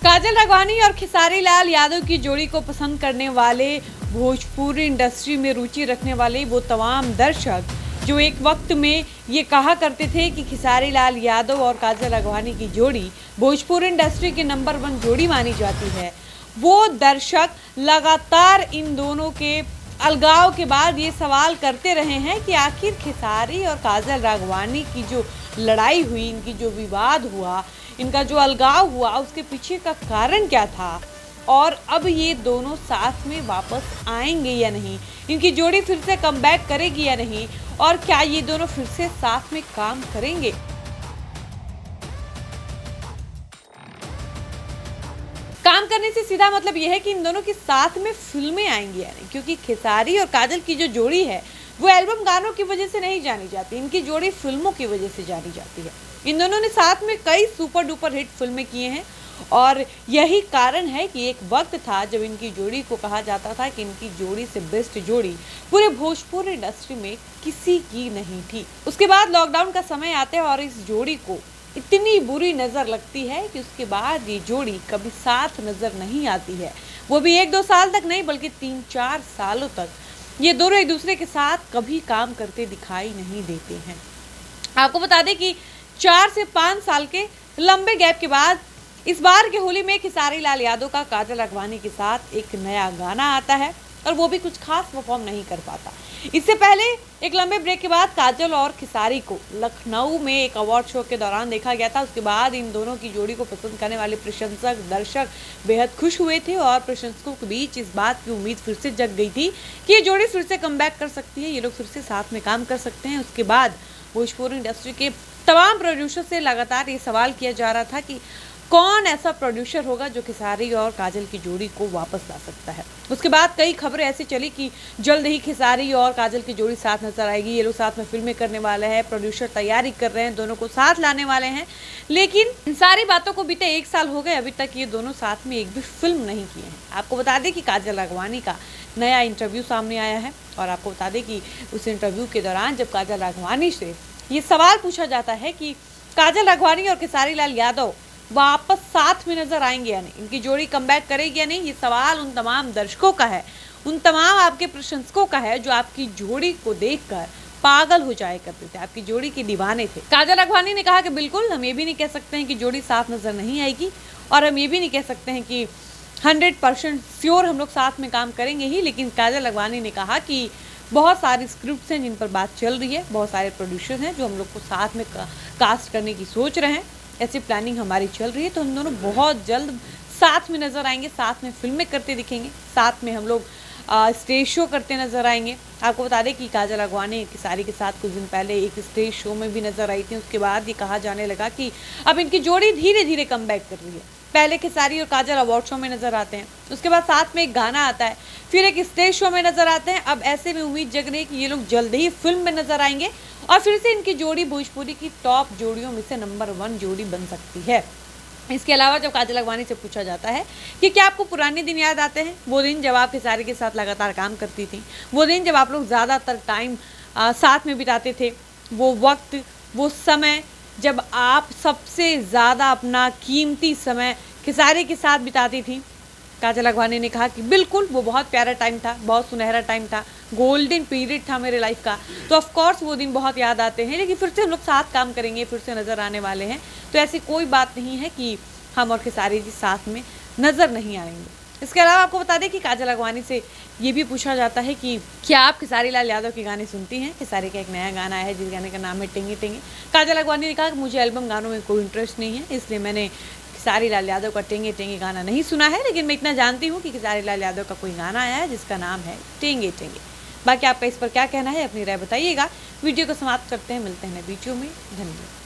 काजल राघवानी और खेसारी लाल यादव की जोड़ी को पसंद करने वाले, भोजपुरी इंडस्ट्री में रुचि रखने वाले वो तमाम दर्शक जो एक वक्त में ये कहा करते थे कि खेसारी लाल यादव और काजल राघवानी की जोड़ी भोजपुरी इंडस्ट्री की नंबर 1 जोड़ी मानी जाती है, वो दर्शक लगातार इन दोनों के अलगाव के बाद ये सवाल करते रहे हैं कि आखिर खेसारी और काजल राघवानी की जो लड़ाई हुई, इनकी जो विवाद हुआ, इनका जो अलगाव हुआ, उसके पीछे का कारण क्या था और अब ये दोनों साथ में वापस आएंगे या नहीं, इनकी जोड़ी फिर से कमबैक करेगी या नहीं और क्या ये दोनों फिर से साथ में काम करेंगे। काम करने से सीधा मतलब यह है कि इन दोनों की साथ में फिल्में आएंगी या नहीं, क्योंकि खेसारी और काजल की जो जोड़ी है वो एल्बम गानों की वजह से नहीं जानी जाती, इनकी जोड़ी फिल्मों की वजह से जानी जाती है। इन दोनों ने साथ में कई सुपर डुपर हिट फिल्में किए हैं और यही कारण है कि एक वक्त था जब इनकी जोड़ी को कहा जाता था कि इनकी जोड़ी से बेस्ट जोड़ी पूरे भोजपुरी इंडस्ट्री में किसी की नहीं थी। उसके बाद लॉकडाउन का समय आता है और इस जोड़ी को इतनी बुरी नज़र लगती है कि उसके बाद ये जोड़ी कभी साथ नज़र नहीं आती है, वो भी 1-2 साल तक नहीं बल्कि 3-4 सालों तक ये दोनों एक दूसरे के साथ कभी काम करते दिखाई नहीं देते हैं। आपको बता दें कि 4 से 5 साल के लंबे गैप के बाद इस बार की होली में खेसारी लाल यादव का काजल राघवानी के साथ एक नया गाना आता है और वो भी कुछ खास परफॉर्म नहीं कर पाता। इससे पहले एक लंबे ब्रेक के बाद काजल और खेसारी को लखनऊ में एक अवार्ड शो के दौरान देखा गया था। उसके बाद इन दोनों की जोड़ी को पसंद करने वाले प्रशंसक दर्शक बेहद खुश हुए थे और प्रशंसकों के बीच इस बात की उम्मीद फिर से जग गई थी कि ये जोड़ी फिर से कमबैक कर सकती है, ये लोग फिर से साथ में काम कर सकते हैं। उसके बाद भोजपुरी इंडस्ट्री के तमाम प्रोड्यूसर से लगातार ये सवाल किया जा रहा था कि कौन ऐसा प्रोड्यूसर होगा जो खेसारी और काजल की जोड़ी को वापस ला सकता है। उसके बाद कई खबरें ऐसी चली कि जल्द ही खेसारी और काजल की जोड़ी साथ नजर आएगी, ये लोग साथ में फिल्में करने वाले हैं, प्रोड्यूसर तैयारी कर रहे हैं, दोनों को साथ लाने वाले हैं। लेकिन इन सारी बातों को बीते 1 साल हो गए, अभी तक ये दोनों साथ में एक भी फिल्म नहीं किए हैं। आपको बता दें कि काजल राघवानी का नया इंटरव्यू सामने आया है और आपको बता दें कि उस इंटरव्यू के दौरान जब काजल राघवानी से ये सवाल पूछा जाता है कि काजल राघवानी और खेसारी लाल यादव वापस साथ में नजर आएंगे या नहीं, इनकी जोड़ी कमबैक करेगी या नहीं, ये सवाल उन तमाम दर्शकों का है, उन तमाम आपके प्रशंसकों का है जो आपकी जोड़ी को देखकर पागल हो जाया करते थे, आपकी जोड़ी के दीवाने थे। काजल राघवानी ने कहा कि बिल्कुल हम ये भी नहीं कह सकते हैं कि जोड़ी साथ नजर नहीं आएगी और हम ये भी नहीं कह सकते हैं कि 100% श्योर हम लोग साथ में काम करेंगे ही, लेकिन काजल राघवानी ने कहा कि बहुत सारी स्क्रिप्ट्स हैं जिन पर बात चल रही है, बहुत सारे प्रोड्यूसर हैं जो हम लोग को साथ में कास्ट करने की सोच रहे हैं, ऐसी प्लानिंग हमारी चल रही है, तो हम दोनों बहुत जल्द साथ में नजर आएंगे, साथ में फिल्में करते दिखेंगे, साथ में हम लोग स्टेज शो करते नजर आएंगे। आपको बता दें कि काजल राघवानी खेसारी के साथ कुछ दिन पहले एक स्टेज शो में भी नजर आई थी। उसके बाद ये कहा जाने लगा कि अब इनकी जोड़ी धीरे धीरे कमबैक कर रही है। पहले खेसारी और काजल अवार्ड शो में नजर आते हैं, उसके बाद साथ में एक गाना आता है, फिर एक स्टेज शो में नजर आते हैं। अब ऐसे में उम्मीद जग रही है कि ये लोग जल्द ही फिल्म में नजर आएंगे और फिर से इनकी जोड़ी भोजपुरी की टॉप जोड़ियों में से नंबर 1 जोड़ी बन सकती है। इसके अलावा जब काजल राघवानी से पूछा जाता है कि क्या आपको पुराने दिन याद आते हैं, वो दिन जब आप खेसारी के साथ लगातार काम करती थी, वो दिन जब आप लोग ज़्यादातर टाइम साथ में बिताते थे, वो वक्त, वो समय जब आप सबसे ज़्यादा अपना कीमती समय खेसारी के साथ बिताती थी। काजल राघवानी ने कहा कि बिल्कुल वो बहुत प्यारा टाइम था, बहुत सुनहरा टाइम था, गोल्डन पीरियड था मेरे लाइफ का, तो ऑफ कोर्स वो दिन बहुत याद आते हैं, लेकिन फिर से हम लोग साथ काम करेंगे, फिर से नज़र आने वाले हैं, तो ऐसी कोई बात नहीं है कि हम और खेसारी जी साथ में नज़र नहीं आएंगे। इसके अलावा आपको बता दें कि काजल राघवानी से ये भी पूछा जाता है कि क्या आप खेसारी लाल यादव के गाने सुनती हैं। खेसारी का एक नया गाना है जिस गाने का नाम है टेंगे टेंगे। काजल राघवानी ने कहा कि मुझे एल्बम गानों में कोई इंटरेस्ट नहीं है, इसलिए मैंने खेसारी लाल यादव का टेंगे टेंगे गाना नहीं सुना है, लेकिन मैं इतना जानती हूँ कि खेसारी लाल यादव का कोई गाना आया है जिसका नाम है टेंगे टेंगे। बाकी आपका इस पर क्या कहना है, अपनी राय बताइएगा। वीडियो को समाप्त करते हैं, मिलते हैं वीडियो में, धन्यवाद।